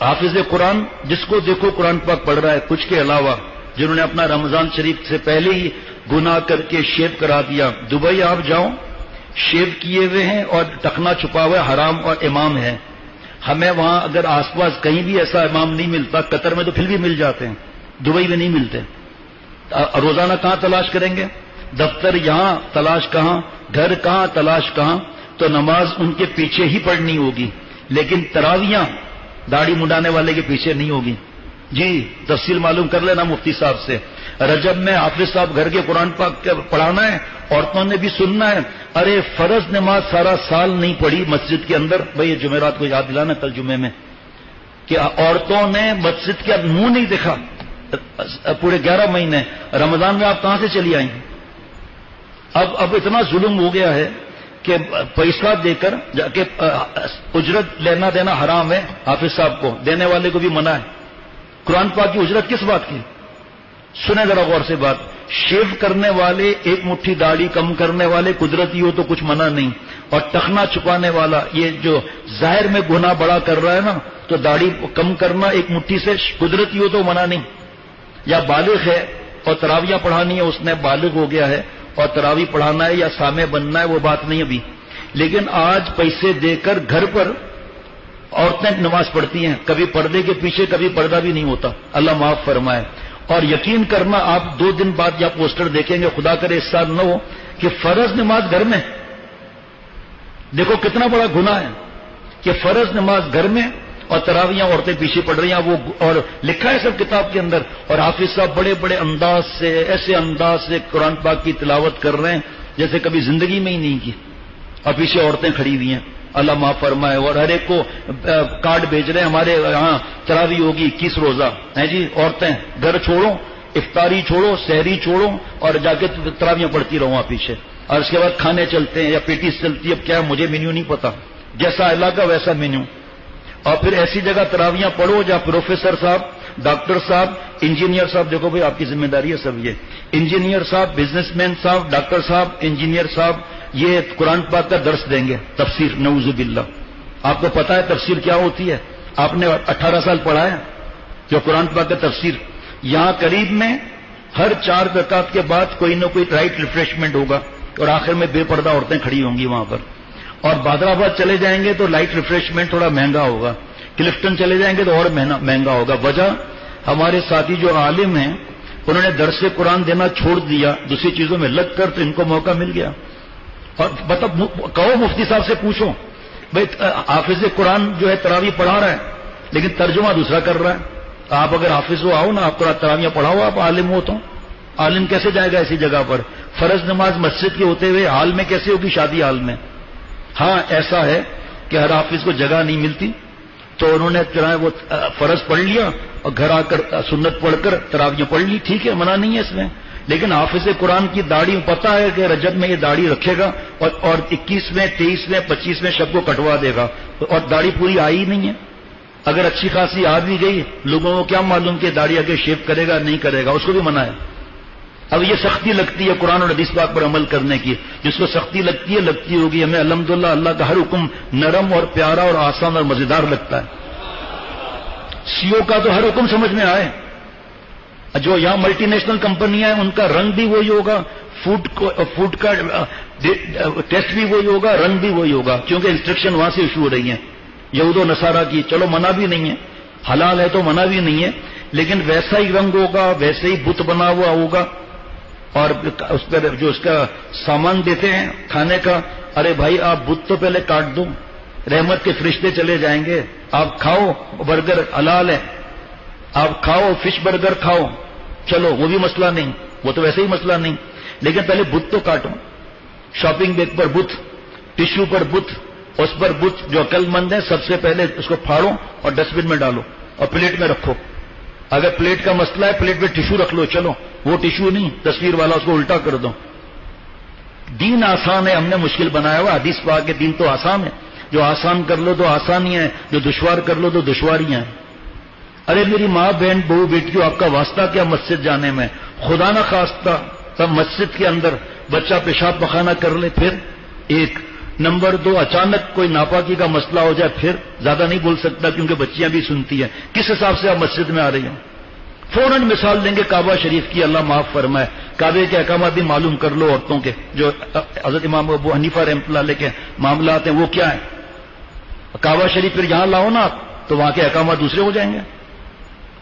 حافظ قرآن جس کو دیکھو قرآن پاک پڑھ رہا ہے کچھ کے علاوہ، جنہوں نے اپنا رمضان شریف سے پہلے ہی گناہ کر کے شیو کرا دیا. دبئی آپ جاؤ، شیو کیے ہوئے ہیں اور ٹخنا چھپا ہوا ہے، حرام اور امام ہے. ہمیں وہاں اگر آس پاس کہیں بھی ایسا امام نہیں ملتا، قطر میں تو پھر بھی مل جاتے ہیں، دبئی میں نہیں ملتے. روزانہ کہاں تلاش کریں گے؟ دفتر یہاں تلاش کہاں، گھر کہاں تلاش کہاں. تو نماز ان کے پیچھے ہی پڑھنی ہوگی، لیکن تراویاں داڑھی منڈانے والے کے پیچھے نہیں ہوگی. جی تفصیل معلوم کر لینا مفتی صاحب سے. رجب میں حافظ صاحب گھر کے قرآن پاک پڑھانا ہے، عورتوں نے بھی سننا ہے. ارے فرض نماز سارا سال نہیں پڑھی مسجد کے اندر. بھائی یہ جمعرات کو یاد دلانا کل جمعے میں کہ عورتوں نے مسجد کے منہ نہیں دیکھا پورے 11 مہینے. رمضان میں آپ کہاں سے چلی آئیں؟ اب اتنا ظلم ہو گیا ہے کہ پیسہ دے کر جا کے اجرت لینا دینا حرام ہے. حافظ صاحب کو دینے والے کو بھی منع ہے. قرآن پاک کی اجرت کس بات کی؟ سنیں ذرا غور سے بات. شیو کرنے والے، ایک مٹھی داڑھی کم کرنے والے قدرتی ہو تو کچھ منع نہیں، اور ٹخنا چھپانے والا یہ جو ظاہر میں گناہ بڑا کر رہا ہے نا، تو داڑھی کم کرنا ایک مٹھی سے قدرتی ہو تو منع نہیں. یا بالغ ہے اور تراویح پڑھانی ہے، اس نے بالغ ہو گیا ہے اور تراویح پڑھانا ہے یا سامع بننا ہے، وہ بات نہیں ابھی. لیکن آج پیسے دے کر گھر پر عورتیں نماز پڑھتی ہیں، کبھی پردے کے پیچھے، کبھی پردہ بھی نہیں ہوتا. اللہ معاف فرمائے. اور یقین کرنا آپ 2 دن بعد یا پوسٹر دیکھیں گے، خدا کرے اس سال نہ ہو، کہ فرض نماز گھر میں. دیکھو کتنا بڑا گناہ ہے کہ فرض نماز گھر میں اور تراویاں عورتیں پیچھے پڑھ رہی ہیں. وہ اور لکھا ہے سب کتاب کے اندر. اور حافظ صاحب بڑے بڑے انداز سے، ایسے انداز سے قرآن پاک کی تلاوت کر رہے ہیں جیسے کبھی زندگی میں ہی نہیں کی، اور پیچھے عورتیں کھڑی ہوئی ہیں. اللہ معاف فرمائے. اور ہر ایک کو کارڈ بھیج رہے ہیں، ہمارے یہاں تراویح ہوگی 21 روزہ ہیں جی. عورتیں گھر چھوڑو، افطاری چھوڑو، سحری چھوڑو، اور جا کے تراویاں پڑھتی رہو وہاں پیچھے. اور اس کے بعد کھانے چلتے ہیں یا پیٹیز چلتی ہے. اب کیا ہے مجھے مینیو نہیں پتا، جیسا علاقہ ویسا مینیو. اور پھر ایسی جگہ تراویاں پڑھو جہاں پروفیسر صاحب، ڈاکٹر صاحب، انجینئر صاحب، دیکھو بھائی آپ کی ذمہ داری ہے سب. یہ انجینئر صاحب، بزنس مین صاحب، ڈاکٹر صاحب، انجینئر صاحب یہ قرآن پاک کا درس دیں گے، تفسیر. نعوذ باللہ. آپ کو پتا ہے تفسیر کیا ہوتی ہے؟ آپ نے 18 سال پڑھا ہے جو قرآن پاک کا تفسیر. یہاں قریب میں ہر 4 رکعت کے بعد کوئی نہ کوئی رائٹ ریفریشمنٹ ہوگا، اور آخر میں بے پردہ عورتیں کھڑی ہوں گی وہاں پر. اور بادرآباد چلے جائیں گے تو لائٹ ریفریشمنٹ تھوڑا مہنگا ہوگا. کلفٹن چلے جائیں گے تو اور مہنگا ہوگا. وجہ ہمارے ساتھی جو عالم ہیں انہوں نے درس قرآن دینا چھوڑ دیا دوسری چیزوں میں لگ کر، تو ان کو موقع مل گیا. اور کہو مفتی صاحب سے پوچھو بھائی حافظ قرآن جو ہے تراویح پڑھا رہا ہے لیکن ترجمہ دوسرا کر رہا ہے. آپ اگر حافظ ہو آؤ نا، آپ تراویح پڑھاؤ، آپ عالم ہو تو. عالم کیسے جائے گا ایسی جگہ پر؟ فرض نماز مسجد کے ہوتے ہوئے حال میں کیسے ہوگی شادی حال میں؟ ہاں ایسا ہے کہ ہر حافظ کو جگہ نہیں ملتی، تو انہوں نے وہ فرض پڑھ لیا اور گھر آ کر سنت پڑھ کر تراویح پڑھ لی. ٹھیک ہے، منع نہیں ہے اس میں. لیکن حافظ قرآن کی داڑھی پتہ ہے کہ رجب میں یہ داڑھی رکھے گا اور 21 میں 23 میں 25 میں شب کو کٹوا دے گا، اور داڑھی پوری آئی نہیں ہے. اگر اچھی خاصی آ بھی گئی، لوگوں کو کیا معلوم کہ داڑھی آگے شیو کرے گا نہیں کرے گا، اس کو بھی منع ہے. اب یہ سختی لگتی ہے قرآن اور حدیث پاک پر عمل کرنے کی. جس کو سختی لگتی ہے لگتی ہوگی. ہمیں الحمدللہ اللہ کا ہر حکم نرم اور پیارا اور آسان اور مزیدار لگتا ہے. سیو کا تو ہر حکم سمجھ میں آئے. جو یہاں ملٹی نیشنل کمپنیاں ہیں ان کا رنگ بھی وہی ہوگا، فوڈ کا ٹیسٹ بھی وہی ہوگا، رنگ بھی وہی ہوگا، کیونکہ انسٹرکشن وہاں سے ایشو ہو رہی ہیں یہود و نصارہ کی. چلو منع بھی نہیں ہے، حلال ہے تو منع بھی نہیں ہے، لیکن ویسا ہی رنگ ہوگا، ویسے ہی بت بنا ہوا ہوگا. اور اس پر جو اس کا سامان دیتے ہیں کھانے کا، ارے بھائی آپ بت تو پہلے کاٹ دو، رحمت کے فرشتے چلے جائیں گے. آپ کھاؤ، برگر حلال ہے، آپ کھاؤ، فش برگر کھاؤ، چلو وہ بھی مسئلہ نہیں، وہ تو ویسے ہی مسئلہ نہیں، لیکن پہلے بت تو کاٹو. شاپنگ بیگ پر بت، ٹشو پر بت، اس پر بت. جو عقل مند ہے سب سے پہلے اس کو پھاڑو اور ڈسٹ بن میں ڈالو اور پلیٹ میں رکھو. اگر پلیٹ کا مسئلہ ہے پلیٹ میں ٹشو رکھ لو، چلو وہ ٹشو نہیں تصویر والا، اس کو الٹا کر دو. دین آسان ہے، ہم نے مشکل بنایا ہوا. حدیث پاک کے دین تو آسان ہے. جو آسان کر لو تو آسانی ہے، جو دشوار کر لو تو دشواریاں ہیں. ارے میری ماں بہن بہو بیٹیوں، آپ کا واسطہ کیا مسجد جانے میں؟ خدا نہ خواستہ تب مسجد کے اندر بچہ پیشاب پخانہ کر لے، پھر ایک نمبر 2 اچانک کوئی ناپاکی کا مسئلہ ہو جائے پھر زیادہ نہیں بول سکتا کیونکہ بچیاں بھی سنتی ہیں. کس حساب سے آپ مسجد میں آ رہی ہیں؟ فوراً مثال دیں گے کعبہ شریف کی، اللہ معاف فرمائے. کعبے کے احکامات بھی معلوم کر لو عورتوں کے، جو حضرت امام ابو حنیفہ رحمۃ اللہ علیہ کے معاملات ہیں وہ کیا ہیں. کعبہ شریف پھر یہاں لاؤ نا تو وہاں کے احکامات دوسرے ہو جائیں گے.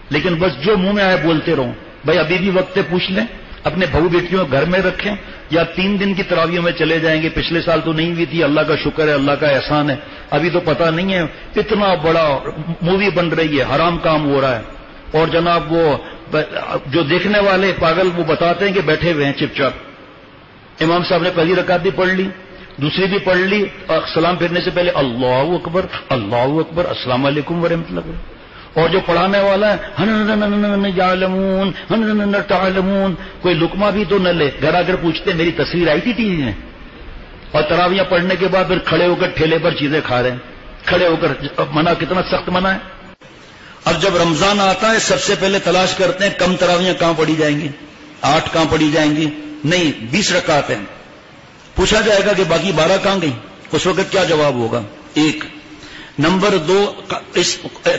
لیکن بس جو منہ میں آئے بولتے رہو. بھائی ابھی بھی وقت پوچھ لیں، اپنے بہو بیٹیوں گھر میں رکھیں یا 3 دن کی تراویحوں میں چلے جائیں گے. پچھلے سال تو نہیں ہوئی تھی، اللہ کا شکر ہے، اللہ کا احسان ہے. ابھی تو پتہ نہیں ہے، اتنا بڑا مووی بن رہی ہے، حرام کام ہو رہا ہے. اور جناب وہ جو دیکھنے والے پاگل وہ بتاتے ہیں کہ بیٹھے ہوئے ہیں چپ چاپ. امام صاحب نے پہلی رکعت بھی پڑھ لی، دوسری بھی پڑھ لی، اور سلام پھیرنے سے پہلے اللہ اکبر اللہ اکبر السلام علیکم ورحمۃ اللہ. اور جو پڑھانے والا ہے یعلمون تعلمون، کوئی لقمہ بھی تو نہ لے. گھر آ کر پوچھتے میری تصویر آئی تھی ٹی وی میں، اور تراویاں پڑھنے کے بعد پھر کھڑے ہو کر ٹھیلے پر چیزیں کھا رہے ہیں. کھڑے ہو کر منع، کتنا سخت منع ہے. اب جب رمضان آتا ہے سب سے پہلے تلاش کرتے ہیں کم تراویاں کہاں پڑھی جائیں گی، 8 کہاں پڑھی جائیں گی. نہیں 20 رکعت ہیں. پوچھا جائے گا کہ باقی 12 کہاں گئی، اس وقت کیا جواب ہوگا؟ 1. نمبر 2،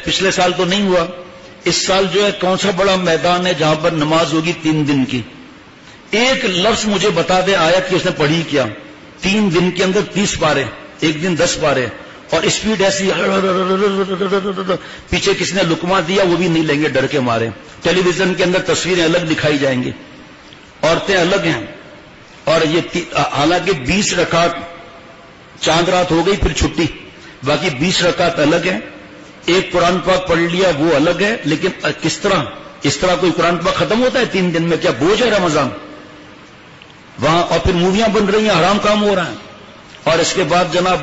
پچھلے سال تو نہیں ہوا، اس سال جو ہے کون سا بڑا میدان ہے جہاں پر نماز ہوگی 3 دن کی؟ ایک لفظ مجھے بتا دے آیت کی اس نے پڑھی کیا. 3 دن کے اندر 30 پارے، ایک دن 10 پارے، اور اسپیڈ ایسی. پیچھے کسی نے لقمہ دیا وہ بھی نہیں لیں گے ڈر کے مارے. ٹیلی ویژن کے اندر تصویریں الگ دکھائی جائیں گی، عورتیں الگ ہیں. اور یہ حالانکہ 20 رکعت چاند رات ہو گئی پھر چھٹی، باقی 20 رکعت الگ ہیں. ایک قرآن پاک پڑھ لیا وہ الگ ہے. لیکن کس طرح؟ اس طرح کوئی قرآن پاک ختم ہوتا ہے 3 دن میں؟ کیا بوجھ ہے رمضان وہاں؟ اور پھر موویاں بن رہی ہیں، حرام کام ہو رہا ہے. اور اس کے بعد جناب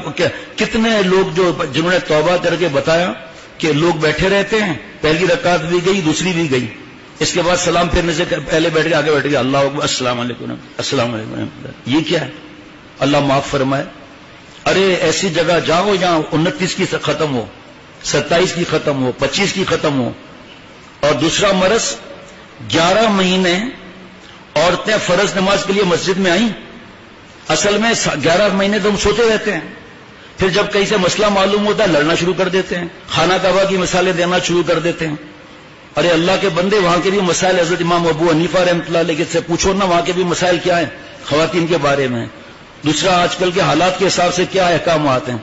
کتنے لوگ جنہوں نے توبہ کر کے بتایا کہ لوگ بیٹھے رہتے ہیں، پہلی رکعت بھی گئی دوسری بھی گئی، اس کے بعد سلام پھیرنے سے پہلے بیٹھ کے آگے بیٹھ گئے اللہ اکبر السلام علیکم السلام علیکم. یہ کیا ہے؟ اللہ معاف فرمائے. ارے ایسی جگہ جاؤ جہاں 29 کی ختم ہو، 27 کی ختم ہو، 25 کی ختم ہو. اور دوسرا مرض، 11 مہینے عورتیں فرض نماز کے لیے مسجد میں آئیں. اصل میں 11 مہینے تو ہم سوتے رہتے ہیں، پھر جب کہیں سے مسئلہ معلوم ہوتا ہے لڑنا شروع کر دیتے ہیں، خانہ کعبہ کی مثالیں دینا شروع کر دیتے ہیں. ارے اللہ کے بندے وہاں کے بھی مسائل حضرت امام ابو حنیفہ رحمۃ اللہ علیہ سے پوچھو نا، وہاں کے بھی مسائل کیا ہیں خواتین کے بارے میں. دوسرا آج کل کے حالات کے حساب سے کیا احکامات ہیں.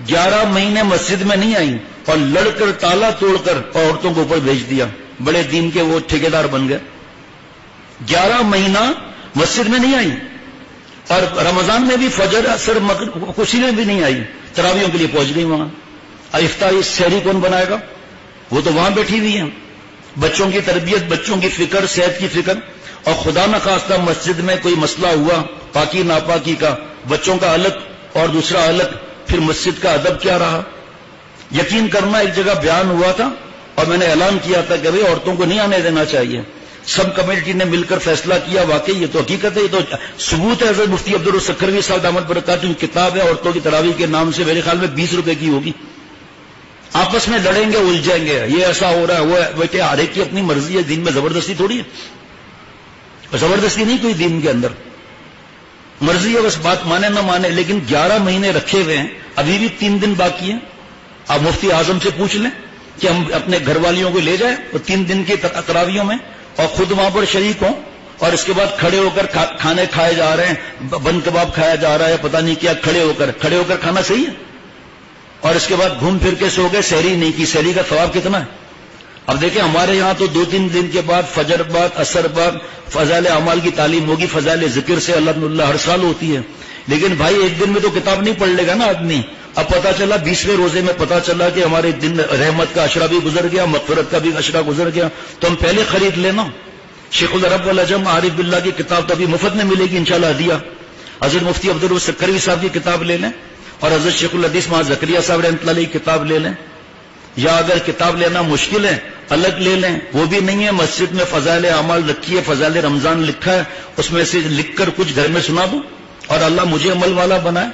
11 مہینے مسجد میں نہیں آئی اور لڑ کر تالا توڑ کر عورتوں کو اوپر بھیج دیا. بڑے دین کے وہ ٹھیکیدار بن گئے. 11 مہینہ مسجد میں نہیں آئی، اور رمضان میں بھی فجر اثر مغرب کسی میں بھی نہیں آئی، تراویحوں کے لیے پہنچ گئی وہاں. افطاری سحری کون بنائے گا؟ وہ تو وہاں بیٹھی ہوئی ہیں. بچوں کی تربیت، بچوں کی فکر، صحت کی فکر. اور خدا نخواستہ مسجد میں کوئی مسئلہ ہوا پاکی ناپاکی کا، بچوں کا الگ اور دوسرا الگ، پھر مسجد کا ادب کیا رہا؟ یقین کرنا ایک جگہ بیان ہوا تھا اور میں نے اعلان کیا تھا کہ بھئی عورتوں کو نہیں آنے دینا چاہیے. سب کمیٹی نے مل کر فیصلہ کیا. واقعی یہ تو حقیقت ہے، یہ تو ثبوت ہے. حضرت مفتی عبدالسکروی صاحب دامت برکاتہ کی کتاب ہے عورتوں کی تراویح کے نام سے، میرے خیال میں 20 روپے کی ہوگی. آپس میں لڑیں گے الجھیں گے، یہ ایسا ہو رہا ہے وہ کیا، ہر ایک کی اپنی مرضی ہے. دین میں زبردستی تھوڑی ہے، زبردستی نہیں کوئی دین کے اندر، مرضی ہے بس بات مانے نہ مانے. لیکن 11 مہینے رکھے ہوئے ہیں، ابھی بھی 3 دن باقی ہیں. آپ مفتی اعظم سے پوچھ لیں کہ ہم اپنے گھر والیوں کو لے جائیں اور 3 دن کی تراویحوں میں اور خود وہاں پر شریک ہوں، اور اس کے بعد کھڑے ہو کر کھانے کھائے جا رہے ہیں، بند کباب کھایا جا رہا ہے، پتہ نہیں کیا، کھڑے ہو کر کھانا صحیح ہے. اور اس کے بعد گھوم پھر کے سو گئے، سحری نہیں کی. سحری کا ثواب کتنا ہے؟ اب دیکھیں ہمارے یہاں تو 2-3 دن کے بعد فجر بعد اثر بعد فضائل اعمال کی تعلیم ہوگی، فضائل ذکر سے اللہ ہر سال ہوتی ہے. لیکن بھائی ایک دن میں تو کتاب نہیں پڑھ لے گا نا آدمی. اب پتا چلا 20ویں روزے میں پتا چلا کہ ہمارے دن رحمت کا عشرہ بھی گزر گیا، مغفرت کا بھی عشرہ گزر گیا، تو ہم پہلے خرید لینا. شیخ العرب والعجم عارف باللہ کی کتاب تو ابھی مفت میں ملے گی انشاءاللہ ہدیہ. حضرت مفتی عبدالسکروی صاحب کی کتاب لے لیں، اور حضرت شیخ الحدیث محمد زکریا صاحب رحمۃ اللہ علیہ کی کتاب لے لیں. یا اگر کتاب لینا مشکل ہے الگ لے لیں، وہ بھی نہیں ہے. مسجد میں فضائل اعمال رکھی ہے، فضائل رمضان لکھا ہے، اس میں سے لکھ کر کچھ گھر میں سنا دو اور اللہ مجھے عمل والا بنائے.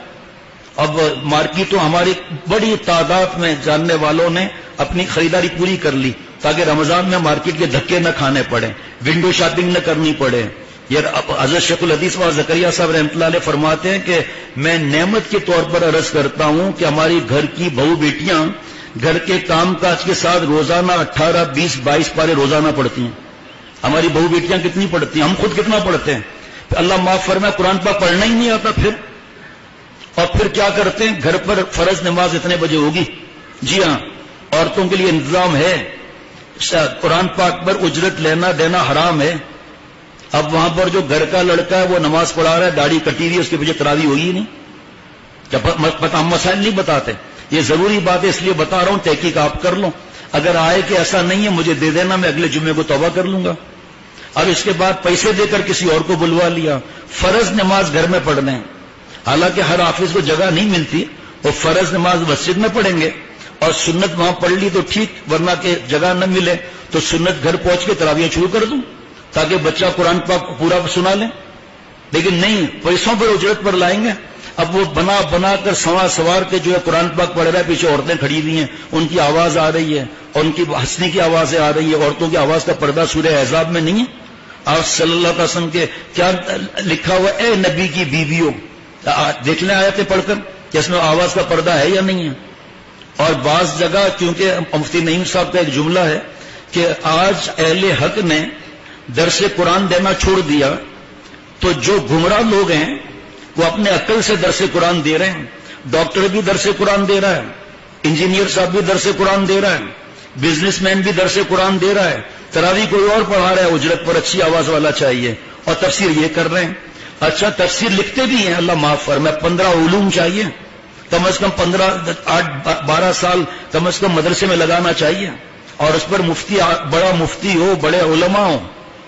اب مارکیٹ تو ہماری بڑی تعداد میں جاننے والوں نے اپنی خریداری پوری کر لی تاکہ رمضان میں مارکیٹ کے دھکے نہ کھانے پڑے، ونڈو شاپنگ نہ کرنی پڑے. یہ حضرت شیخ الحدیث و زکریا صاحب رحمۃ اللہ علیہ فرماتے ہیں کہ میں نعمت کے طور پر عرض کرتا ہوں کہ ہماری گھر کی بہو بیٹیاں گھر کے کام کاج کے ساتھ روزانہ 18, 20, 22 پارے روزانہ پڑھتی ہیں. ہماری بہو بیٹیاں کتنی پڑھتی ہیں؟ ہم خود کتنا پڑھتے ہیں؟ اللہ معاف فرمائے قرآن پاک پڑھنا ہی نہیں آتا اور پھر کیا کرتے ہیں؟ گھر پر فرض نماز اتنے بجے ہوگی. جی ہاں، عورتوں کے لیے انتظام ہے، قرآن پاک پر اجرت لینا دینا حرام ہے. اب وہاں پر جو گھر کا لڑکا ہے وہ نماز پڑھا رہا ہے، داڑھی کٹی ہوئی ہے، اس کے پیچھے تراویح ہوگی ہی نہیں. ہم مسائل نہیں بتاتے، یہ ضروری بات ہے اس لیے بتا رہا ہوں، تحقیق آپ کر لو. اگر آئے کہ ایسا نہیں ہے مجھے دے دینا، میں اگلے جمعے کو توبہ کر لوں گا. اب اس کے بعد پیسے دے کر کسی اور کو بلوا لیا. فرض نماز گھر میں پڑھنا ہے، حالانکہ ہر حافظ کو جگہ نہیں ملتی، وہ فرض نماز مسجد میں پڑھیں گے اور سنت وہاں پڑھ لی تو ٹھیک، ورنہ کہ جگہ نہ ملے تو سنت گھر پہنچ کے تراویح شروع کر دوں تاکہ بچہ قرآن پاک پورا سنا لے. لیکن نہیں، پیسوں پر اجرت پر لائیں گے. اب وہ بنا بنا کر سوار کے جو ہے قرآن پاک پڑھ رہا ہے، پیچھے عورتیں کھڑی ہوئی ہیں، ان کی آواز آ رہی ہے اور ان کی ہنسنے کی آوازیں آ رہی ہے. عورتوں کی آواز کا پردہ سورہ احزاب میں نہیں ہے؟ آپ صلی اللہ علیہ وسلم کے کیا لکھا ہوا؟ اے نبی کی بیویوں، دیکھ لیں آیتیں پڑھ کر کہ اس میں آواز کا پردہ ہے یا نہیں ہے. اور بعض جگہ کیونکہ مفتی نعیم صاحب کا ایک جملہ ہے کہ آج اہل حق نے درس قرآن دینا چھوڑ دیا، تو جو گمراہ لوگ ہیں وہ اپنے عقل سے درس قرآن دے رہے ہیں. ڈاکٹر بھی درس قرآن دے رہا ہے، انجینئر صاحب بھی درس قرآن دے رہا ہے، بزنس مین بھی درس قرآن دے رہا ہے، تراویح کوئی اور پڑھا رہا ہے، اجرت پر اچھی آواز والا چاہیے، اور تفسیر یہ کر رہے ہیں. اچھا تفسیر لکھتے بھی ہیں، اللہ معاف فرمائے، 15 علوم چاہیے، کم از کم 12 سال کم از کم مدرسے میں لگانا چاہیے، اور اس پر مفتی، بڑا مفتی ہو، بڑے علماء ہو.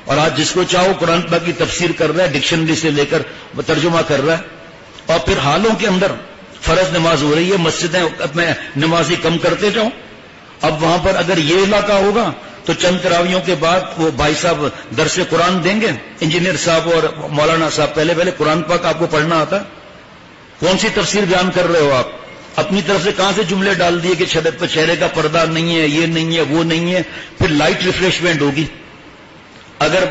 اور آج جس کو چاہو قرآن پاک کی تفسیر کر رہا ہے، ڈکشنری سے لے کر ترجمہ کر رہا ہے. اور پھر حالوں کے اندر فرض نماز ہو رہی ہے، مسجدیں میں نمازی کم کرتے جاؤ. اب وہاں پر اگر یہ علاقہ ہوگا تو چند تراویحوں کے بعد وہ بھائی صاحب درس قرآن دیں گے، انجینئر صاحب اور مولانا صاحب. پہلے قرآن پاک آپ کو پڑھنا آتا؟ کون سی تفسیر بیان کر رہے ہو آپ؟ اپنی طرف سے کہاں سے جملے ڈال دیے کہ چہرے کا پردہ نہیں ہے، یہ نہیں ہے، وہ نہیں ہے. پھر لائٹ ریفریشمنٹ ہوگی. اگر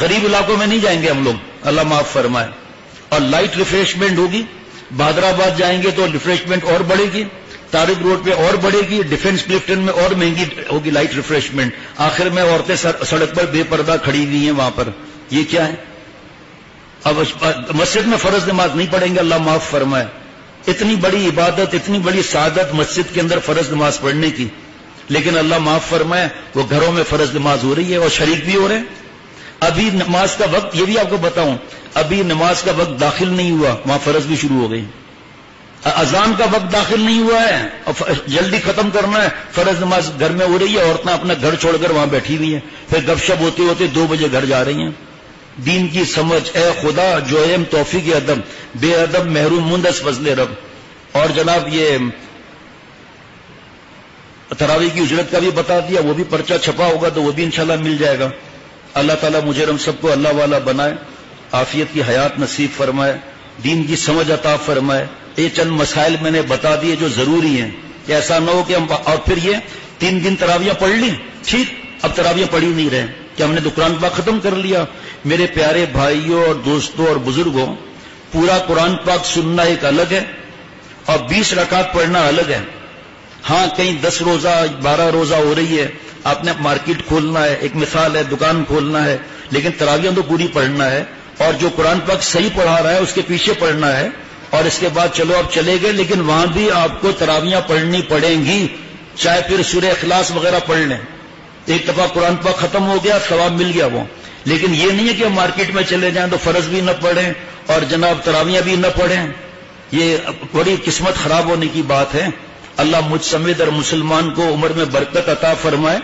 غریب علاقوں میں نہیں جائیں گے ہم لوگ، اللہ معاف فرمائے، اور لائٹ ریفریشمنٹ ہوگی. بہادرآباد جائیں گے تو ریفریشمنٹ اور بڑھے گی، طارق روڈ پہ اور بڑھے گی، ڈیفنس کلفٹن میں اور مہنگی ہوگی لائٹ ریفریشمنٹ. آخر میں عورتیں سڑک پر بے پردہ کھڑی ہوئی ہیں وہاں پر. یہ کیا ہے؟ اب مسجد میں فرض نماز نہیں پڑھیں گے، اللہ معاف فرمائے. اتنی بڑی عبادت، اتنی بڑی سعادت مسجد کے اندر فرض نماز پڑھنے کی، لیکن اللہ معاف فرمائے وہ گھروں میں فرض نماز ہو رہی ہے اور شریک بھی ہو رہے ہیں. ابھی نماز کا وقت، یہ بھی آپ کو بتاؤں، ابھی نماز کا وقت داخل نہیں ہوا، وہاں فرض بھی شروع ہو گئی. اذان کا وقت داخل نہیں ہوا ہے اور جلدی ختم کرنا ہے، فرض نماز گھر میں ہو رہی ہے، عورتیں اپنا گھر چھوڑ کر وہاں بیٹھی ہوئی ہیں، پھر گپ شپ ہوتے ہوتے 2 بجے گھر جا رہی ہیں. دین کی سمجھ، اے خدا جو ایم توفیق ادب، بے ادب محروم مندس فضل رب. اور جناب یہ تراویح کی اجرت کا بھی بتا دیا، وہ بھی پرچہ چھپا ہوگا تو وہ بھی انشاءاللہ مل جائے گا. اللہ تعالیٰ مجھے ہم سب کو اللہ والا بنائے، عافیت کی حیات نصیب فرمائے، دین کی سمجھ عطا فرمائے. یہ چند مسائل میں نے بتا دیے جو ضروری ہیں، کہ ایسا نہ ہو کہ ہم اور پھر یہ 3 دن تراویح پڑھ لی، ٹھیک، اب تراویح پڑھی نہیں رہے کہ ہم نے تو قرآن پاک ختم کر لیا. میرے پیارے بھائیوں اور دوستوں اور بزرگوں، پورا قرآن پاک سننا ایک الگ ہے اور 20 رکعت پڑھنا الگ ہے. ہاں کہیں 10 روزہ 12 روزہ ہو رہی ہے، آپ نے مارکیٹ کھولنا ہے، ایک مثال ہے، دکان کھولنا ہے، لیکن تراویح تو پوری پڑھنا ہے. اور جو قرآن پاک صحیح پڑھا رہا ہے اس کے پیچھے پڑھنا ہے. اور اس کے بعد چلو اب چلے گئے، لیکن وہاں بھی آپ کو تراویح پڑھنی پڑیں گی، چاہے پھر سورہ اخلاص وغیرہ پڑھ لیں. ایک دفعہ قرآن پاک ختم ہو گیا، ثواب مل گیا وہ. لیکن یہ نہیں ہے کہ مارکیٹ میں چلے جائیں تو فرض بھی نہ پڑھیں اور جناب تراویح بھی نہ پڑھیں. یہ بڑی قسمت خراب ہونے کی بات ہے. اللہ مجھ سمیت اور مسلمان کو عمر میں برکت عطا فرمائے،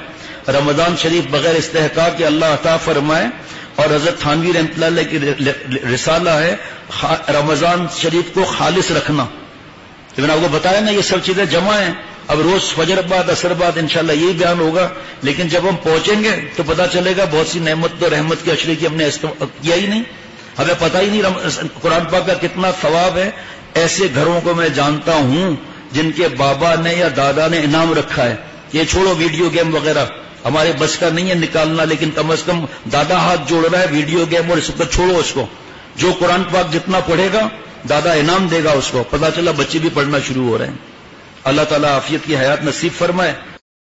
رمضان شریف بغیر استحقاق کے اللہ عطا فرمائے. اور حضرت تھانوی رحمۃ اللہ علیہ کی رسالہ ہے رمضان شریف کو خالص رکھنا. میں نے آپ کو بتایا نا یہ سب چیزیں جمع ہیں. اب روز فجر بعد اثر بعد انشاءاللہ یہی بیان ہوگا، لیکن جب ہم پہنچیں گے تو پتہ چلے گا بہت سی نعمت و رحمت کے اشرے کی ہم نے کیا ہی نہیں، ہمیں پتہ ہی نہیں قرآن پاک کا کتنا ثواب ہے. ایسے گھروں کو میں جانتا ہوں جن کے بابا نے یا دادا نے انعام رکھا ہے. یہ چھوڑو ویڈیو گیم وغیرہ، ہمارے بس کا نہیں ہے نکالنا، لیکن کم از کم دادا ہاتھ جوڑ رہا ہے ویڈیو گیم اور اس پر چھوڑو اس کو. جو قرآن پاک جتنا پڑھے گا دادا انعام دے گا اس کو. پتہ چلا بچے بھی پڑھنا شروع ہو رہے ہیں. اللہ تعالیٰ عافیت کی حیات نصیب فرمائے.